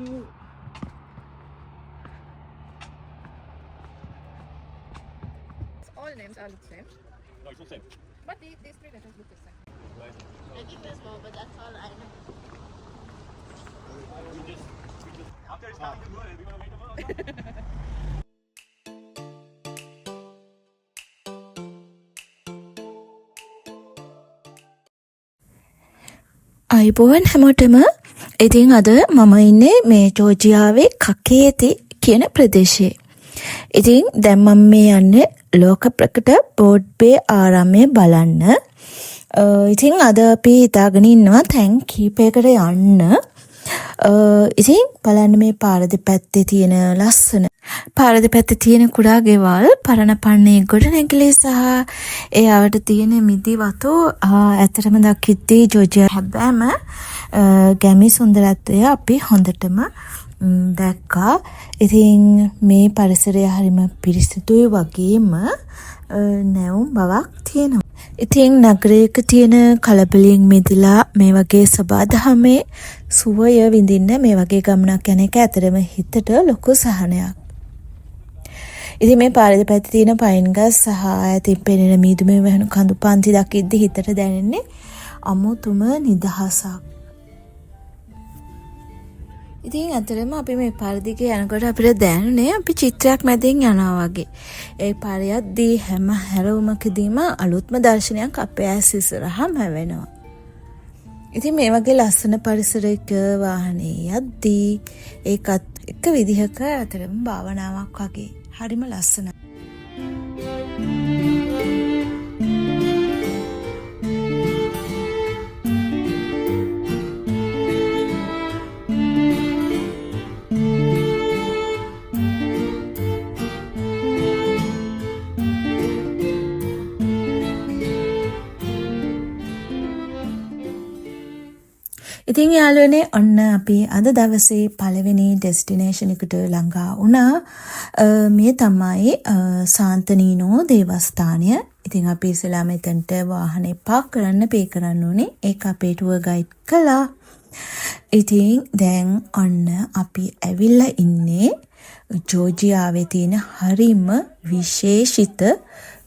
All names are the same. No, it's not same. But these three letters look the same. Right. I think there's more, but that's all I know. We just after it's starting to go, we're gonna wait a while. අයිබෝවන් හැමෝටම. ඉතින් අද මම ඉන්නේ මේ ජෝර්ජියාවේ කකේති කියන ප්‍රදේශයේ. ඉතින් දැන් මම මේ යන්නේ ලෝක ප්‍රකට බෝඩ්බේ ආරාමය බලන්න. ඉතින් අද අපි හිතාගෙන ඉන්නවා තැන් කීපයකට යන්න. ඉතින් බලන්න මේ පාර දෙපැත්තේ තියෙන ලස්සන පාර දෙපැත්තේ තියෙන කුඩා ගෙවල්, පරණ පන්නේ ගොඩනැගිලි සහ ඒ අවට තියෙන මිදි වතු ඇත්තටම දකිද්දී ජෝර්ජියා හැබෑම ගැමි සුන්දරත්වය අපි හොඳටම දැක්කා. ඉතින් මේ පරිසරය හරිම පිරිසිදුයි වගේම නැවුම් බවක් තියෙනවා. ඉතින් නගරයක තියෙන කලබලයෙන් මිදලා මේ වගේ සබාදහමේ සුවය විඳින්න මේ වගේ ගමනක් යන එක ඇතරම හිතට ලොකු සහනයක්. ඉතින් මේ පාර දෙපැත්තේ තියෙන පයින් ගස් සහ ඈතින් පෙනෙන මීදුමේ වැහුණු කඳු පන්ති දකිද්දි හිතට දැනෙන්නේ අමුතුම නිදහසක්. ඉතින් අතරම අපි මේ පාර දිගේ යනකොට අපිට දැනුනේ අපි චිත්‍රයක් මැදින් යනවා වගේ. ඒ පාර යද්දී හැම හැරවුමකදීම අලුත්ම දර්ශනයක් අපේ ඇස් ඉස්සරහම හැවෙනවා. ඉතින් මේ වගේ ලස්සන පරිසරයක වාහනේ යද්දී ඒකත් එක විදිහක අතරම භාවනාවක් වගේ. හරිම ලස්සනයි. ඉතින් යාළුවනේ ඔන්න අපි අද දවසේ පළවෙනි ඩෙස්ටිනේෂන් එකට ළඟා වුණා. මේ තමයි සාන්තනීනෝ දේවස්ථානය. ඉතින් අපි ඉස්සෙල්ලා මෙතනට වාහනේ පාක් කරන්න පේ කරන්න ඕනේ. ඒක අපේ ටුවර් ගයිඩ් කළා. ඉතින් දැන් ඔන්න අපි ඇවිල්ලා ඉන්නේ ජෝර්ජියාවේ තියෙන හරිම විශේෂිත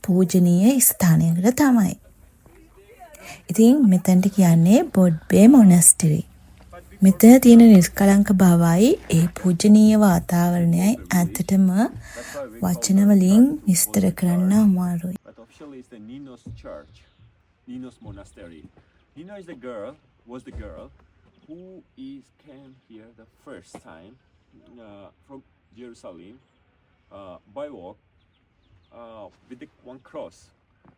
පූජනීය ස්ථානයකට තමයි. ඉතින් මෙතනට කියන්නේ බොඩ්බේ මොනස්ටරි. මෙතන තියෙන නිස්කලංක බවයි ඒ පූජනීය වාතාවරණයයි ඇත්තටම වචන වලින් විස්තර කරන්න අමාරුයි. But officially it's the Ninos Church, Ninos Monastery. Nino was the girl who came here the first time from Jerusalem by walk with the one cross.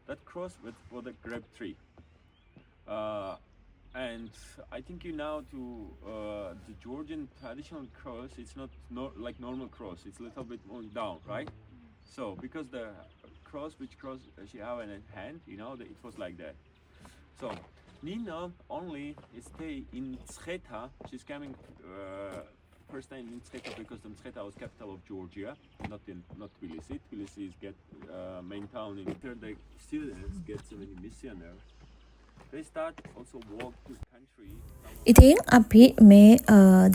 That cross was the grape tree. And I think now to the Georgian traditional cross, it's not like normal cross. It's a little bit more down, right? So because the cross she have in her hand, it was like that. So Nina only stay in Mtskheta. She's coming first time in Mtskheta because the Mtskheta was capital of Georgia, not Tbilisi. Tbilisi is main town in there. They students get so many missionaries. They start also walk to country. ඉතින් අපි මේ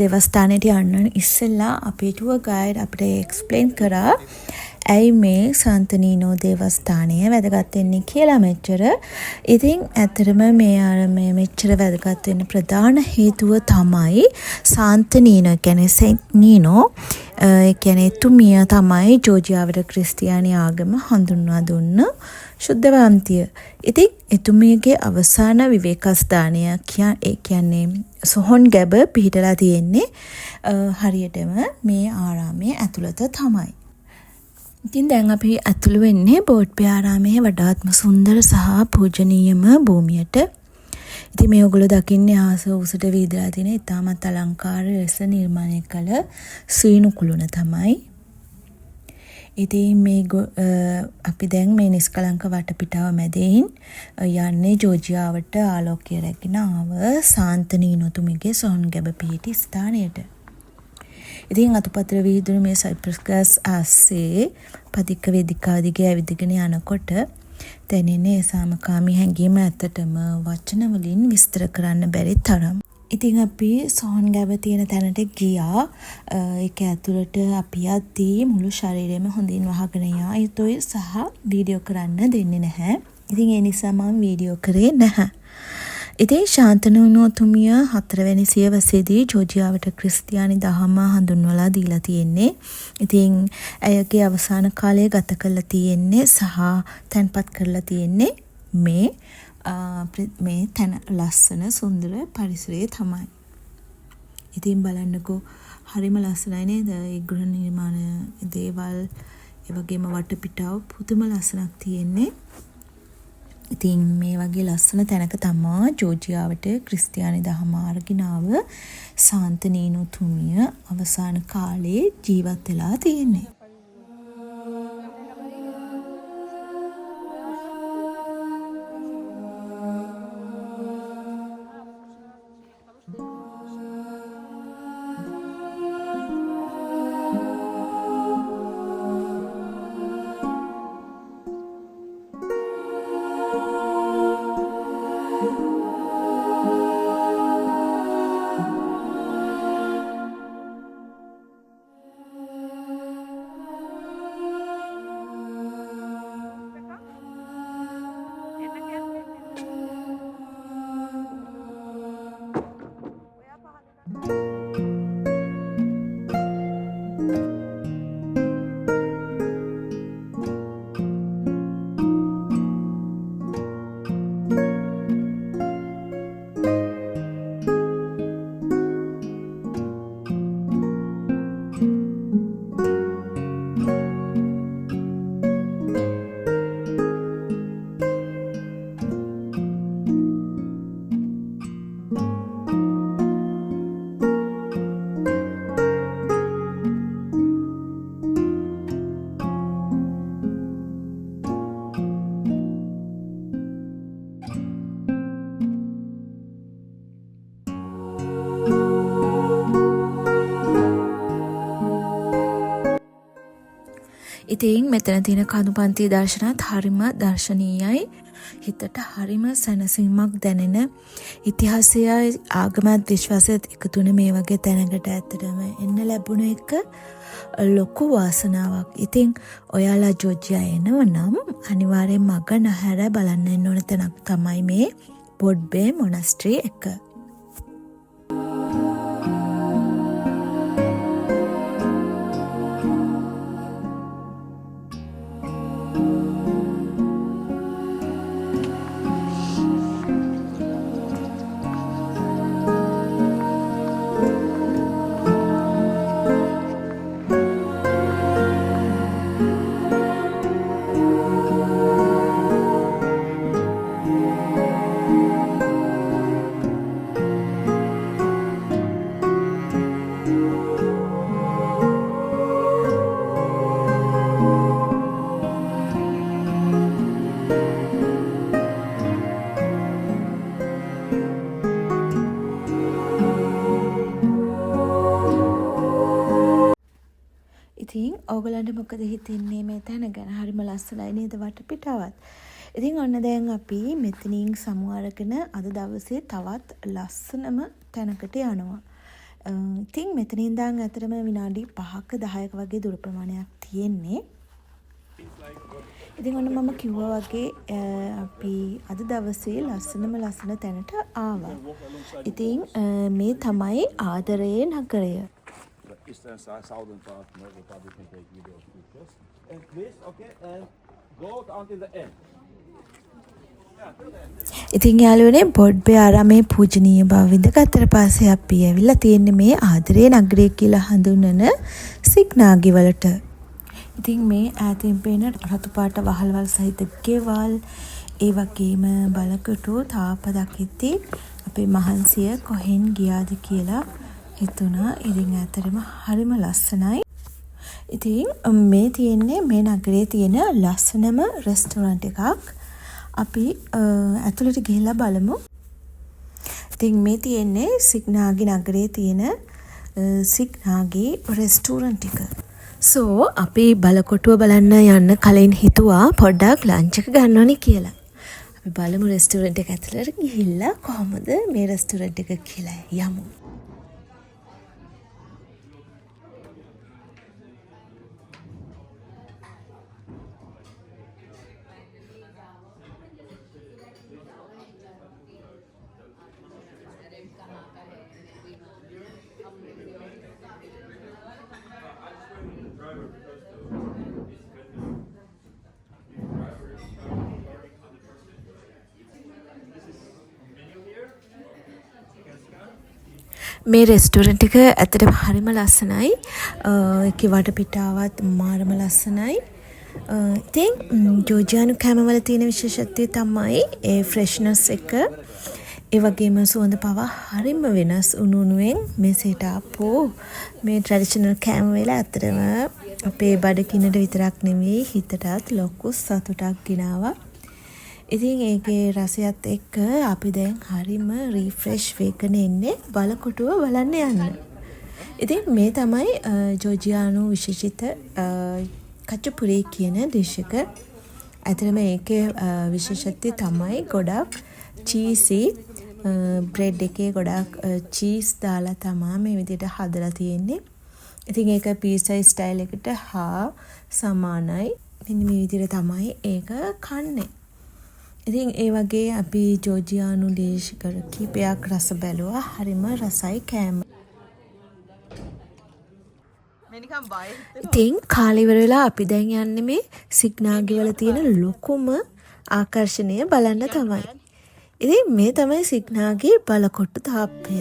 දේවස්ථානයට යන්න ඉස්සෙල්ලා අපේ tour guide අපිට explain කරා ඇයි මේ සාන්තනීනෝ දේවස්ථානය වැදගත් වෙන්නේ කියලා මෙච්චර. ඉතින් ඇත්තටම මේ ආරාමය මෙච්චර වැදගත් වෙන්න ප්‍රධාන හේතුව තමයි සාන්තනීනෝ කියන්නේ සෙන්ට් නීනෝ. ඒ කියන්නේ එතුමිය තමයි ජෝර්ජියාවේ ක්‍රිස්තියානි ආගම හඳුන්වා දුන්න ශුද්ධවන්තිය. ඉතින් එතුමියගේ අවසාන විවේකස්ථානය කියන්නේ සොහොන් ගැබ පිහිටලා තියෙන්නේ හරියටම මේ ආරාමයේ ඇතුළත තමයි. ඉතින් දැන් අපි ඇතුළු වෙන්නේ බෝඩ්බේ ආරාමයේ වඩාත්ම සුන්දර සහ පූජනීයම භූමියට. ඉතින් මේ ඔයගොල්ලෝ දකින්නේ ආස උසට වීදලා තියෙන ඉතාමත් අලංකාර ලෙස නිර්මාණය කළ සීනු කුළුණ තමයි. ඉතින් මේ අපි දැන් මේ නිස්කලංක වටපිටාව මැදින් යන්නේ ජෝර්ජියාවට ආලෝකය රැගෙන ආව සාන්තනීනෝතුමිගේ සොහොන් ගැබ පිහිටි ස්ථානයට. ඉතින් අතුපතර විහිදුණු මේ සයිප්‍රස් ගස් ආස්සේ පදික වේදිකා දිගේ ඇවිදගෙන යනකොට දැනෙන්නේ සාමකාමී හැඟීම ඇත්තටම වචන වලින් විස්තර කරන්න බැරි තරම්. ඉතින් අපි සොහන් ගැබ තියෙන තැනට ගියා. ඒක ඇතුළට අපි යද්දී මුළු ශරීරෙම හොඳින් වහගෙන යා යුතුයි සහ වීඩියෝ කරන්න දෙන්නේ නැහැ. ඉතින් ඒ නිසා මම වීඩියෝ කරේ නැහැ. ඉතින් ශාන්තනුතුමිය 4 වෙනි සියවසේදී ජෝර්ජියාවට ක්‍රිස්තියානි දහම හඳුන්වලා දීලා තියෙන්නේ. ඉතින් ඇයගේ අවසාන කාලය ගත කරලා තියෙන්නේ සහ තැන්පත් කරලා තියෙන්නේ මේ තැන ලස්සන සුන්දර පරිසරයේ තමයි. ඉතින් බලන්නකෝ හරිම ලස්සනයි නේද? ඒ ගෘහ නිර්මාණ දේවල් ඒ වගේම වටපිටාව පුදුම ලස්සනක් තියෙන්නේ. ඉතින් මේ වගේ ලස්සන තැනක තමා ජෝර්ජියාවට ක්‍රිස්තියානි දහම අරගෙන ආව ශාන්තනීනුතුමිය අවසාන කාලේ ජීවත් වෙලා තියෙන්නේ. ඉතින් මෙතන තියෙන කඳුපන්ති දර්ශනත් හරිම දර්ශනීයයි. හිතට හරිම සැනසීමක් දැනෙන ඉතිහාසයයි ආගමත් විශ්වාසයත් එකතු වෙන මේ වගේ තැනකට ඇත්තටම එන්න ලැබුණ එක ලොකු වාසනාවක්. ඉතින් ඔයාලා ජෝර්ජියා එනවනම් අනිවාර්යෙන් මග නැහැර බලන්න එන්න ඕන තැනක් තමයි මේ බොඩ්බේ මොනස්ට්‍රි එක. ඉතින් ඕගලන්ට මොකද හිතෙන්නේ මේ තැන ගැන? හරිම ලස්සනයි නේද වටපිටාවත්? ඉතින් ඔන්න දැන් අපි මෙතනින් සමු අරගෙන අද දවසේ තවත් ලස්සනම තැනකට යනවා. ඉතින් මෙතනින් ඉඳන් අතරම විනාඩි 5ක 10ක වගේ දුර ප්‍රමාණයක් තියෙන්නේ. ඉතින් ඔන්න මම කිව්වා වගේ අපි අද දවසේ ලස්සන තැනට ආවා. ඉතින් මේ තමයි ආදරයේ නගරය. Eastern side, southern part, the part you can take video of pictures. And please, okay, and go until the end. ඉතින් යාළුවනේ බොඩ්බේ ආරාමේ පූජනීය බව විඳගත්තට පස්සේ අපි ඇවිල්ලා තියෙන්නේ මේ ආදරේ නගරය කියලා හඳුන්වන සිග්නාගි වලට. ඉතින් මේ ඈතින් පේන රතු පාට වහල්වල් සහිත ගෙවල් ඒ වගේම බලකොටු තාප දකිද්දී අපේ මහන්සිය කොහෙන් ගියාද කියලා හිතුණා. ඉතින් ඇත්තටම හරිම ලස්සනයි. ඉතින් මේ තියෙන්නේ මේ නගරේ තියෙන ලස්සනම රෙස්ටෝරන්ට් එකක්. අපි ඇතුළට ගිහිල්ලා බලමු. ඉතින් මේ තියෙන්නේ සිග්නාගි නගරේ තියෙන සිග්නාගි රෙස්ටෝරන්ට් එක. සෝ අපි බලකොටුව බලන්න යන්න කලින් හිතුවා පොඩ්ඩක් ලන්ච් එක ගන්න ඕනේ කියලා. අපි බලමු රෙස්ටුරන්ට් එක ඇතුළට ගිහිල්ලා කොහොමද මේ රෙස්ටුරන්ට් එක කියලා යමු. මේ රෙස්ටුරන්ට් එක ඇත්තටම හරිම ලස්සනයි. ඒකේ වටපිටාවත් මාරම ලස්සනයි. ඉතින් ජෝර්ජියානු කෑමවල තියෙන විශේෂත්වය තමයි ඒ ෆ්‍රෙෂ්නස් එක. ඒ වගේම සුවඳ පවා හරිම වෙනස් උණුවෙන් මේ සෙට ආපෝ මේ ට්‍රැඩිෂනල් කෑම වල ඇත්තටම අපේ බඩගින්නට විතරක් නෙමෙයි හිතටත් ලොකු සතුටක් ගෙනාවා. ඉතින් ඒකේ රසයත් එක්ක අපි දැන් හරිම රිෆ්‍රෙෂ් වෙගෙන ඉන්නේ බලකොටුව බලන්න යන්න. ඉතින් මේ තමයි ජෝර්ජියානු විශේෂිත කචුපුරි කියන ඩිෂ් එක. ඇත්තටම ඒකේ විශේෂත්වය තමයි ගොඩක් චීසි බ්‍රෙඩ් එකේ ගොඩක් චීස් දාලා තමයි මේ විදිහට හදලා තියෙන්නේ. ඉතින් ඒක පීසා ස්ටයිල් එකට හා සමානයි. මෙන්න මේ විදිහට තමයි ඒක කන්නේ. ඉතින් ඒ වගේ අපි ජෝර්ජියානු ඩිෂ් කීපයක් රස බැලුවා. හරිම රසයි කෑම. ඉතින් කාලේ ඉවර වෙලා අපි දැන් යන්නේ මේ සිග්නාගි වල තියෙන ලොකුම ආකර්ෂණය බලන්න තමයි. ඉතින් මේ තමයි සිග්නාගි බලකොට්ටු තාප්පය.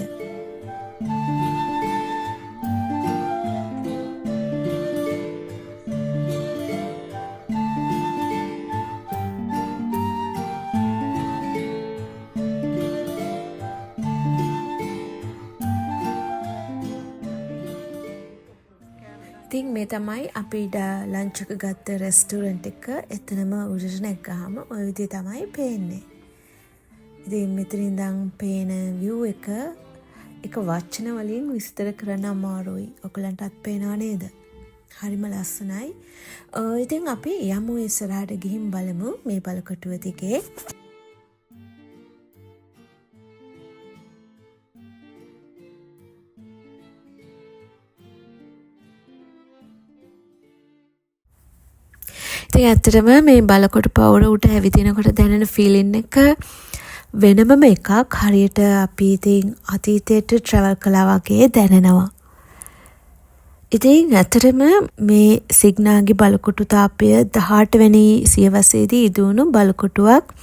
ඉතින් මේ තමයි අපි ලන්ච් එක ගත්ත රෙස්ටුරන්ට් එක. එතනම උඩට නැග්ගාම ওই විදිහ තමයි පේන්නේ. ඉතින් මෙතන ඉඳන් පේන view එක වචන වලින් විස්තර කරන්න අමාරුයි. ඔයගලන්ටත් පේනව නේද? හරිම ලස්සනයි. ඉතින් අපි යමු ඉස්සරහට ගිහින් බලමු මේ බලකොටුව දිගේ. ඉතින් ඇත්තටම මේ බලකොටු පවුර උට ඇවිදිනකොට දැනෙන ෆීලින් එක වෙනමම එකක්. හරියට අපි ඉතින් අතීතයට ට්‍රැවල් කළා වගේ දැනෙනවා. ඉතින් ඇත්තටම මේ සිග්නාගි බලකොටු තාපය 18 වෙනි සියවසේදී ඉදුණු බලකොටුවක්.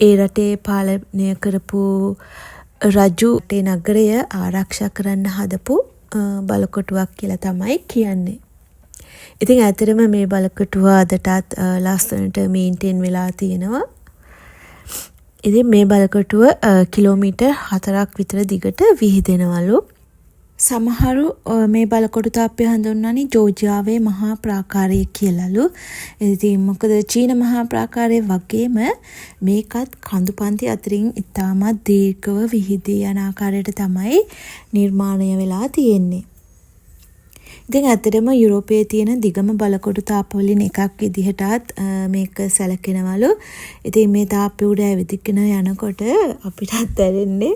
ඒ රටේ පාලනය කරපු රජු ඒ නගරය ආරක්ෂා කරන්න හදපු බලකොටුවක් කියලා තමයි කියන්නේ. ඉතින් ඇත්තටම මේ බලකොටුව අදටත් ලස්සනට මේන්ටේන් වෙලා තියෙනවා. ඉතින් මේ බලකොටුව කිලෝමීටර් 4ක් විතර දිගට විහිදෙනවලු. සමහරු මේ බලකොටු තාප්පය හඳුන්වන්නේ ජෝර්ජියාවේ මහා ප්‍රාකාරය කියලාලු. ඉතින් මොකද චීන මහා ප්‍රාකාරය වගේම මේකත් කඳු පන්ති අතරින් ඉතාමත් දීර්ඝව විහිදී යන ආකාරයට තමයි නිර්මාණය වෙලා තියෙන්නේ. ඉතින් ඇත්තටම යුරෝපයේ තියෙන දිගම බලකොටු තාප්ප වලින් එකක් විදිහටත් මේක සැලකෙනවලු. ඉතින් මේ තාප්පය උඩ ඇවිදගෙන යනකොට අපිටත් දැනෙන්නේ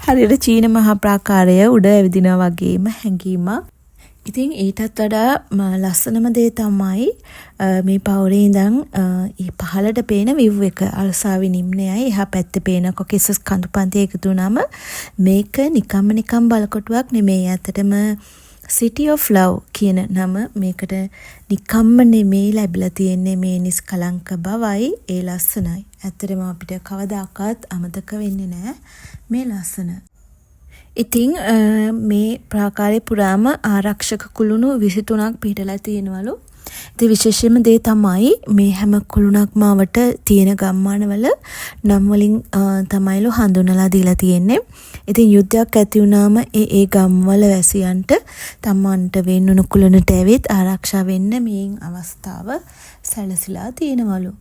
හරියට චීන මහා ප්‍රාකාරය උඩ ඇවිදිනා වගේම හැඟීමක්. ඉතින් ඊටත් වඩා ලස්සනම දේ තමයි මේ පවුරේ ඉඳන් පහළට පේන view එක. අල්සාවි නිම්නයයි එහා පැත්තේ පේන කොකෙසස් කඳු පන්ති එකතු වුණාම මේක නිකම් බලකොටුවක් නෙමෙයි. ඇත්තටම City of Love කියන නම මේකට නිකම්ම නෙමෙයි ලැබිලා තියෙන්නේ. මේ නිස්කලංක බවයි ඒ ලස්සනයි. ඇත්තටම අපිට කවදාකවත් අමතක වෙන්නේ නැහැ මේ ලස්සන. ඉතින් මේ ප්‍රාකාරය පුරාම ආරක්ෂක කුළුණු 23ක් පිහිටලා තියෙනවලු. ඉතින් විශේෂම දේ තමයි මේ හැම කුළුණක්ම අවට තියෙන ගම්මානවල නම් වලින් තමයිලු හඳුන්වලා දීලා තියෙන්නේ. ඉතින් යුද්ධයක් ඇති වුණාම ඒ ගම්වල වැසියන්ට තමන්ට වෙන්නුණු කුළුණට ඇවිත් ආරක්ෂා වෙන්න මේ අවස්ථාව සැලසීලා තියෙනවලු.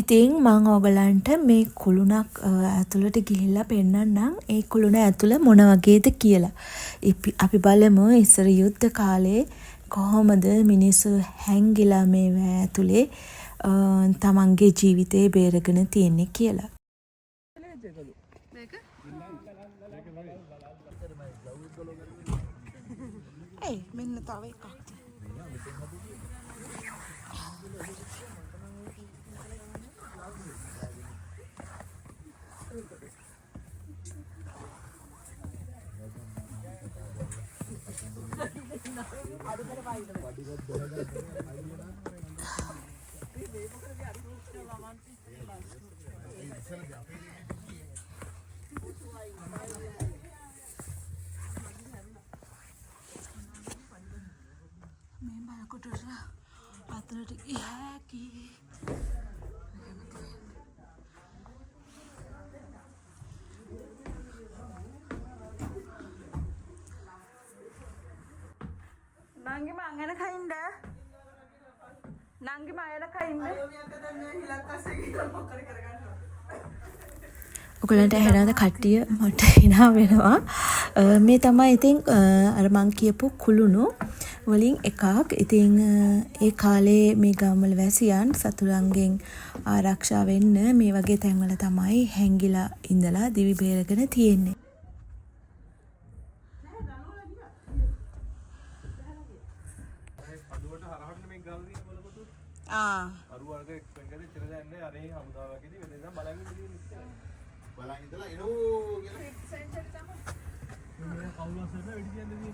ඉතින් මම ඔයගලන්ට මේ කුළුණක් ඇතුළට ගිහිල්ලා පෙන්නන්නම්. ඒ කුළුණ ඇතුළ මොන වගේද කියලා. අපි බලමු ඉස්සර යුද්ධ කාලේ කොහොමද මිනිස්සු හැංගිලා මේ වැය ඇතුලේ තමන්ගේ ජීවිතේ බේරගෙන තියෙන්නේ කියලා. මෙන්න තව එකක්. මේ බලකොටට අතරට ගියාකි. නංගි මං එන කයින්ද? නංගි මම එන කයින්ද? ඔයගලන්ට ඇහෙනවද කට්ටිය මට hina වෙනවා. මේ තමයි ඉතින් අර මං කියපු කුළුණු වලින් එකක්. ඉතින් ඒ කාලේ මේ ගම්වල වැසියන් සතුරන්ගෙන් ආරක්ෂා වෙන්න මේ වගේ තැන්වල තමයි හැංගිලා ඉඳලා දිවි බේරගෙන තියෙන්නේ. අරු වර්ග එක්ස්පෙන්ඩ් කරලා ඉතර දැන්නේ අර ඒ හමුදාවකදී වෙන නිසා බලන් ඉඳලා එනෝ කියලා සෙන්චර් තමයි මේ කවුරුසෙද වෙඩි කියන්නේ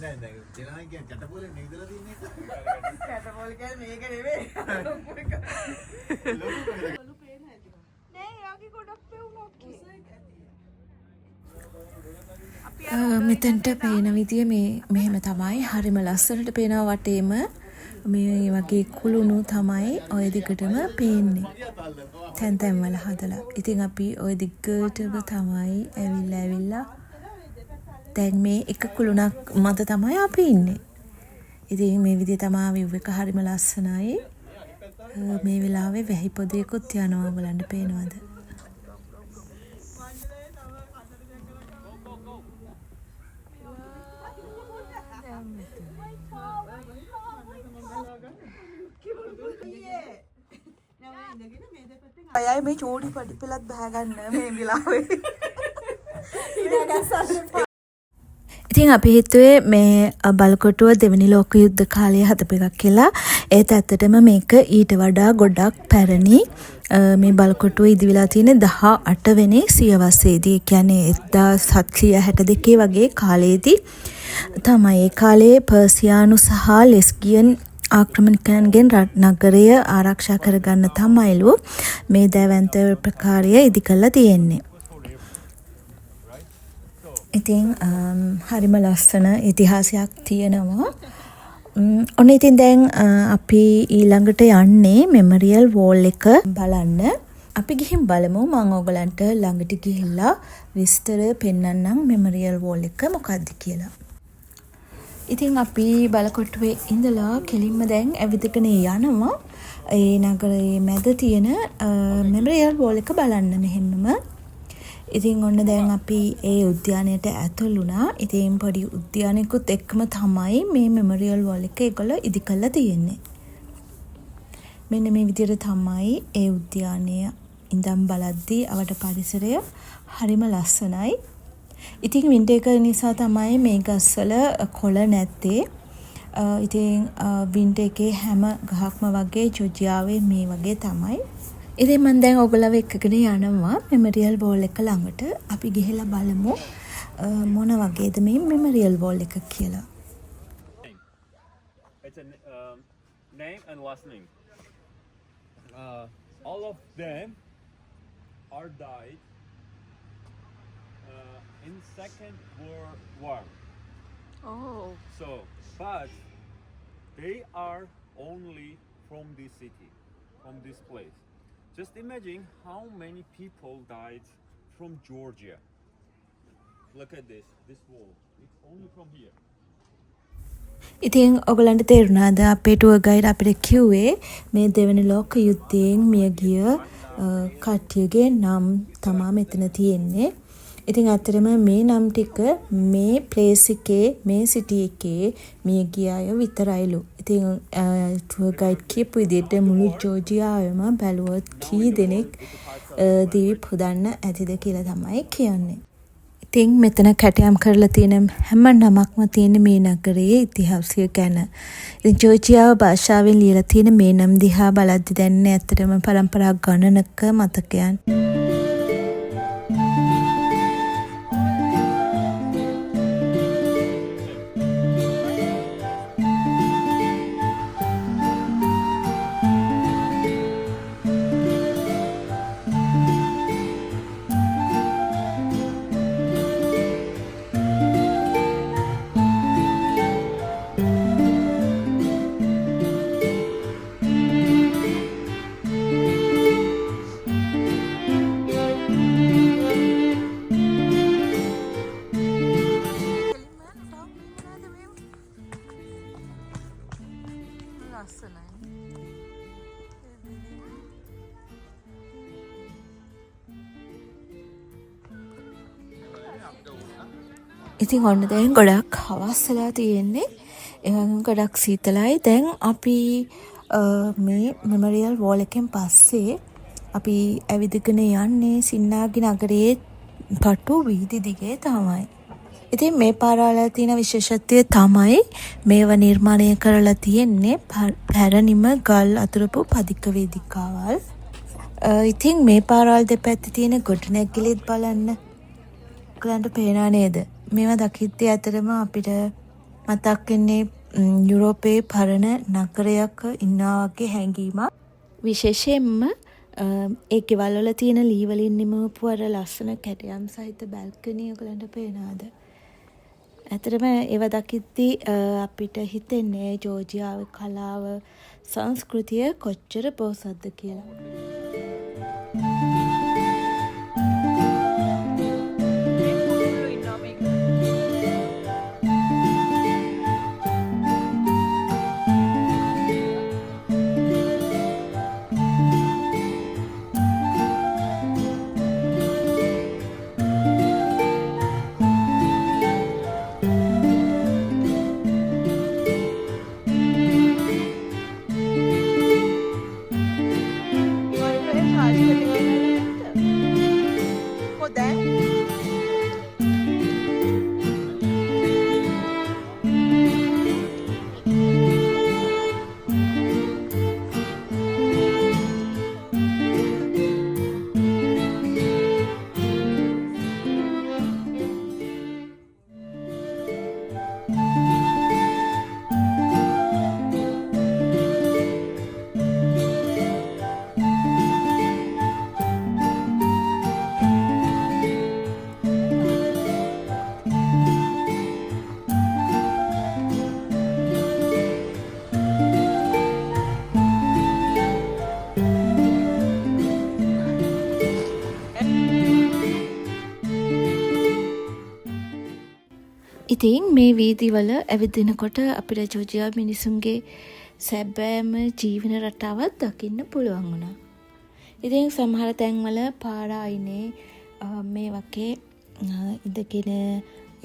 නෑ නෑ දෙනා කියන්නේ චටපොලේ නේ ඉඳලා තින්නේ චටපොල කියන්නේ මේක නෙවෙයි ලොකු පේන ඇති නෑ යාගේ ගොඩක් පෙවුනක් මෙතෙන්ට පේන විදිය මෙහෙම තමයි. හරිම ලස්සනට පේනවා වටේම. මේ වගේ කුළුණු තමයි ඔය දිගටම පේන්නේ. තැන් තැන් වල හදලා. ඉතින් අපි ඔය දිගටම තමයි ඇවිල්ලා දැන් මේ එක කුළුණක් මත තමයි අපි ඉන්නේ. ඉතින් මේ විදිය තමයි view එක හරිම ලස්සනයි. මේ වෙලාවේ වැහි පොදයකුත් යනවා. බලන්න පේනවද? අයයි මේ චෝඩි පඩි පෙලත් බහගන්න මේ වෙලාවේ. ඉතින් අපි හිතුවේ මේ බලකොටුව දෙවෙනි ලෝක යුද්ධ කාලයේ හදපු එකක් කියලා. ඒත් ඇත්තටම මේක ඊට වඩා ගොඩක් පැරණි. මේ බලකොටුව ඉදිවිලා තියෙන්නේ 18 වෙනි සියවසේදී. ඒ කියන්නේ 1762 වගේ කාලයේදී තමයි. ඒ කාලේ පර්සියානු සහ ලෙස්බියන් ආක්‍රමණිකයන්ගෙන් නගරය ආරක්ෂා කරගන්න තමයිලු මේ දැවැන්ත ප්‍රකාරය ඉදි කරලා තියෙන්නේ. ඉතින් හරිම ලස්සන ඉතිහාසයක් තියෙනවා. ඔන්න ඉතින් දැන් අපි ඊළඟට යන්නේ මෙමරියල් වෝල් එක බලන්න. අපි ගිහින් බලමු. මම ඔයගලන්ට ළඟට ගිහිල්ලා විස්තර පෙන්නන්නම් මෙමරියල් වෝල් එක මොකක්ද කියලා. ඉතින් අපි බලකොටුවේ ඉඳලා කෙලින්ම දැන් ඇවිදගෙන යනවා ඒ නගරයේ මැද තියෙන මෙමරියල් වෝල් එක බලන්න මෙහෙමම. ඉතින් ඔන්න දැන් අපි ඒ උද්‍යානයට ඇතුල් වුණා. ඉතින් පොඩි උද්‍යානයකුත් එක්කම තමයි මේ මෙමරියල් වෝල් එක ඒගොල්ලෝ ඉදි කරලා තියෙන්නේ. මෙන්න මේ විදිහට තමයි ඒ උද්‍යානය ඉඳන් බලද්දී අවට පරිසරය හරිම ලස්සනයි. ඉතින් වින්ටර් එක නිසා තමයි මේ ගස්වල කොළ නැත්තේ. ඉතින් වින්ටර් එකේ හැම ගහක්ම වගේ ජෝර්ජියාවේ මේ වගේ තමයි. ඉතින් මම දැන් ඔයගොල්ලෝ එක්කගෙන යනවා මෙමරියල් වෝල් එක ළඟට. අපි ගිහලා බලමු මොන වගේද මේ මෙමරියල් වෝල් එක කියලා. It's a name and last name. All of them are died in Second World War. Oh. So, but they are only from this city, from this place. Just imagine how many people died from Georgia. Look at this wall. It's only from here. ඉතින් ඔයගලන්ට තේරුණාද අපේ tour guide අපිට කිව්වේ මේ දෙවෙනි ලෝක යුද්ධයෙන් මියගිය කට්ටියගේ නම් තමා මෙතන තියෙන්නේ. ඉතින් අතරම මේ නම් ටික මේ ප්ලේස් එකේ මේ සිටි එකේ මේ ගිය අය විතරයිලු. ඉතින් ටුවර් ගයිඩ් කියපු විදිහට මුළු ජෝර්ජියාවෙම බැලුවොත් කී දෙනෙක් දීප් හොදන්න ඇතිද කියලා තමයි කියන්නේ. ඉතින් මෙතන කැටයම් කරලා තියෙන හැම නමක්ම තියෙන මේ නගරයේ ඉතිහාසය ගැන. ඉතින් ජෝර්ජියාව භාෂාවෙන් ලියලා තියෙන මේ නම් දිහා බලද්දි දැනෙන්නේ ඇත්තටම පරම්පරා ගණනක මතකයන්. ඉතින් ඔන්න දැන් ගොඩක් හවස් වෙලා තියෙන්නේ. ඒ වගේම ගොඩක් සීතලයි. දැන් අපි මේ මෙමරියල් වෝල් එකෙන් පස්සේ අපි ඇවිදගෙන යන්නේ සින්නාගි නගරයේ පටු වීදි දිගේ තමයි. ඉතින් මේ පාරවල තියෙන විශේෂත්වය තමයි මේව නිර්මාණය කරලා තියෙන්නේ පැරණිම ගල් අතුරපු පදික වේදිකාවල්. ඉතින් මේ පාරවල් දෙපැත්තේ තියෙන ගොඩනැගිලිත් බලන්න. ඔයගලන්ට පේනා නේද? මේවා දකිද්දී ඇතරම අපිට මතක් වෙන්නේ යුරෝපයේ පරණ නගරයක ඉන්නා වගේ හැඟීමක්. විශේෂයෙන්ම ඒ ගෙවල් වල තියෙන ලී වලින් නිමවපු අර ලස්සන කැටයම් සහිත බැල්කනි ඔයගලන්ට පේනවද? ඇතරම ඒව දකිද්දී අපිට හිතෙන්නේ ජෝර්ජියාවේ කලාව සංස්කෘතිය කොච්චර පොහොසත්ද කියලා. ඉතින් මේ වීදිවල ඇවිදිනකොට අපිට ජෝර්ජියා මිනිසුන්ගේ සැබෑම ජීවන රටාවක් දකින්න පුළුවන් වුණා. ඉතින් සමහර තැන්වල පාර අයිනේ මේ වගේ ඉඳගෙන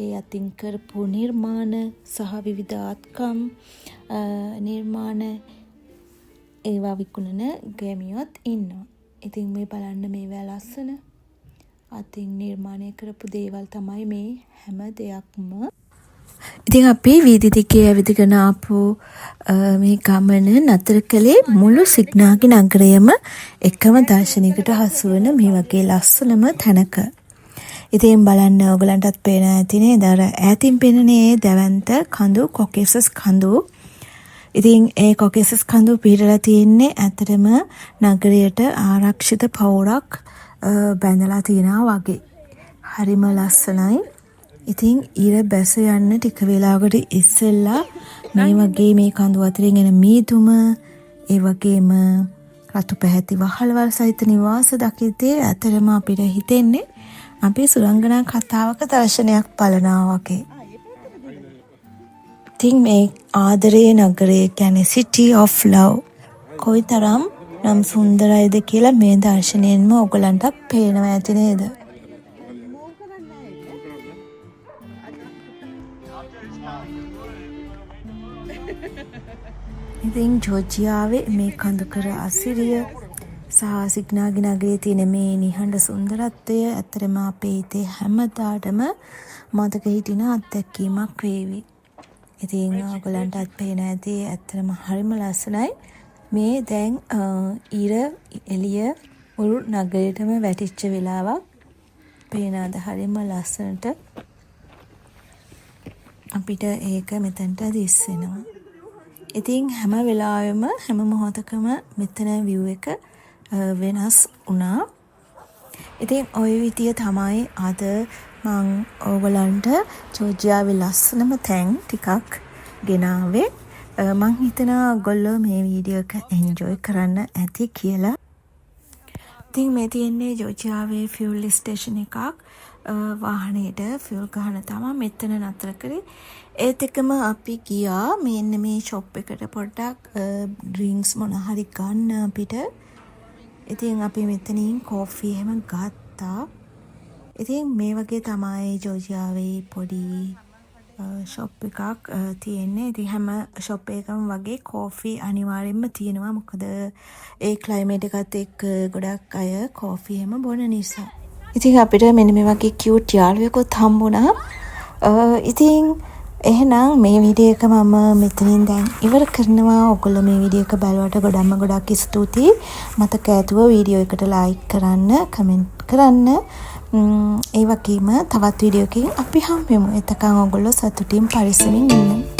ඒ අතින් කරපු නිර්මාණ සහ විවිධාත්කම් නිර්මාණ ඒවා විකුණන ගැමියොත් ඉන්නවා. ඉතින් මේ බලන්න මේවා ලස්සන අතින් නිර්මාණය කරපු දේවල් තමයි මේ හැම දෙයක්ම. ඉතින් අපි වීදි දිගේ ඇවිදගෙන ආපු මේ ගමන නතර කළේ මුළු සිග්නාගි නගරයම එකම දර්ශනයකට හසු වෙන මේ වගේ ලස්සනම තැනක. ඉතින් බලන්න ඔයගලන්ටත් පේන ඇති නේද? අර ඈතින් පෙනෙනේ දැවැන්ත කඳු කොකේසස් කඳු. ඉතින් ඒ කොකේසස් කඳු පිරලා තියෙන්නේ ඇත්තටම නගරයට ආරක්ෂිත පවුරක් බැඳලා තියෙනවා වගේ. හරිම ලස්සනයි. ඉතින් ඊර බැස යන්න ටික වෙලාවකට ඉස්සෙල්ලා මේ වගේ මේ කඳු අතරින් එන මීදුම ඒ වගේම රතු පැහැති වහල්වල් සහිත නිවාස දකිද්දී ඇතරම අපිට හිතෙන්නේ අපි සුරංගනා කතාවක දර්ශනයක් බලනවා වගේ. ඉතින් මේ ආදරේ නගරය කියන්නේ City of Love කොයිතරම් නම් සුන්දරයිද කියලා මේ දර්ශනයෙන්ම ඔයගලන්ට පේනවා ඇති නේද? ඉතින් ජෝර්ජියාවේ මේ කඳුකර අසිරිය සහ සිග්නාගේ නගරයේ තියෙන මේ නිහඬ සුන්දරත්වය ඇත්තටම අපේ හිතේ හැමදාටම මතක හිටින අත්දැකීමක් වේවි. ඉතින් ඔයගලන්ටත් පේන ඇති ඇත්තටම හරිම ලස්සනයි. මේ දැන් ඉර එළිය මුළු නගරයටම වැටිච්ච වෙලාවක්. පේනද හරිම ලස්සනට අපිට ඒක මෙතනට දිස් වෙනවා. ඉතින් හැම වෙලාවෙම හැම මොහොතකම මෙතන view එක වෙනස් වුණා. ඉතින් ওই විදිය තමයි අද මම ඔයගලන්ට ජෝර්ජියාවේ ලස්සනම තැන් ටිකක් ගෙනාවේ. මම හිතනවා ඔයගොල්ලෝ මේ වීඩියෝ එක එන්ජොයි කරන්න ඇති කියලා. ඉතින් මේ තියෙන්නේ ජෝර්ජියාවේ ෆියුල් ස්ටේෂන් එකක්. වාහනේට ෆියුල් ගහන තමයි මෙතන නතර කරේ. ඒත් එකම අපි ගියා මෙන්න මේ ෂොප් එකට පොඩ්ඩක් ඩ්‍රින්ක්ස් මොන හරි ගන්න අපිට. ඉතින් අපි මෙතනින් කෝෆි එහෙම ගත්තා. ඉතින් මේ වගේ තමයි ජෝර්ජියාවේ පොඩි ෂොප් එකක් තියෙන්නේ. ඉතින් හැම ෂොප් එකකම වගේ කෝෆි අනිවාර්යෙන්ම තියෙනවා. මොකද ඒ ක්ලයිමේට් එකත් එක්ක ගොඩක් අය කෝෆි එහෙම බොන නිසා. ඉතින් අපිට මෙන්න මේ වගේ කියුට් යාළුවෙකුත් හම්බුණා. ඉතින් එහෙනම් මේ වීඩියෝ එක මම මෙතනින් දැන් ඉවර කරනවා. ඔයගොල්ලෝ මේ වීඩියෝ එක බලවට ගොඩක් ස්තුතියි. මතක ඇතුව වීඩියෝ එකට ලයික් කරන්න, කමෙන්ට් කරන්න. ඒ වගේම තවත් වීඩියෝ එකකින් අපි හම්බෙමු. එතකන් ඔයගොල්ලෝ සතුටින් පරිස්සමින් ඉන්න.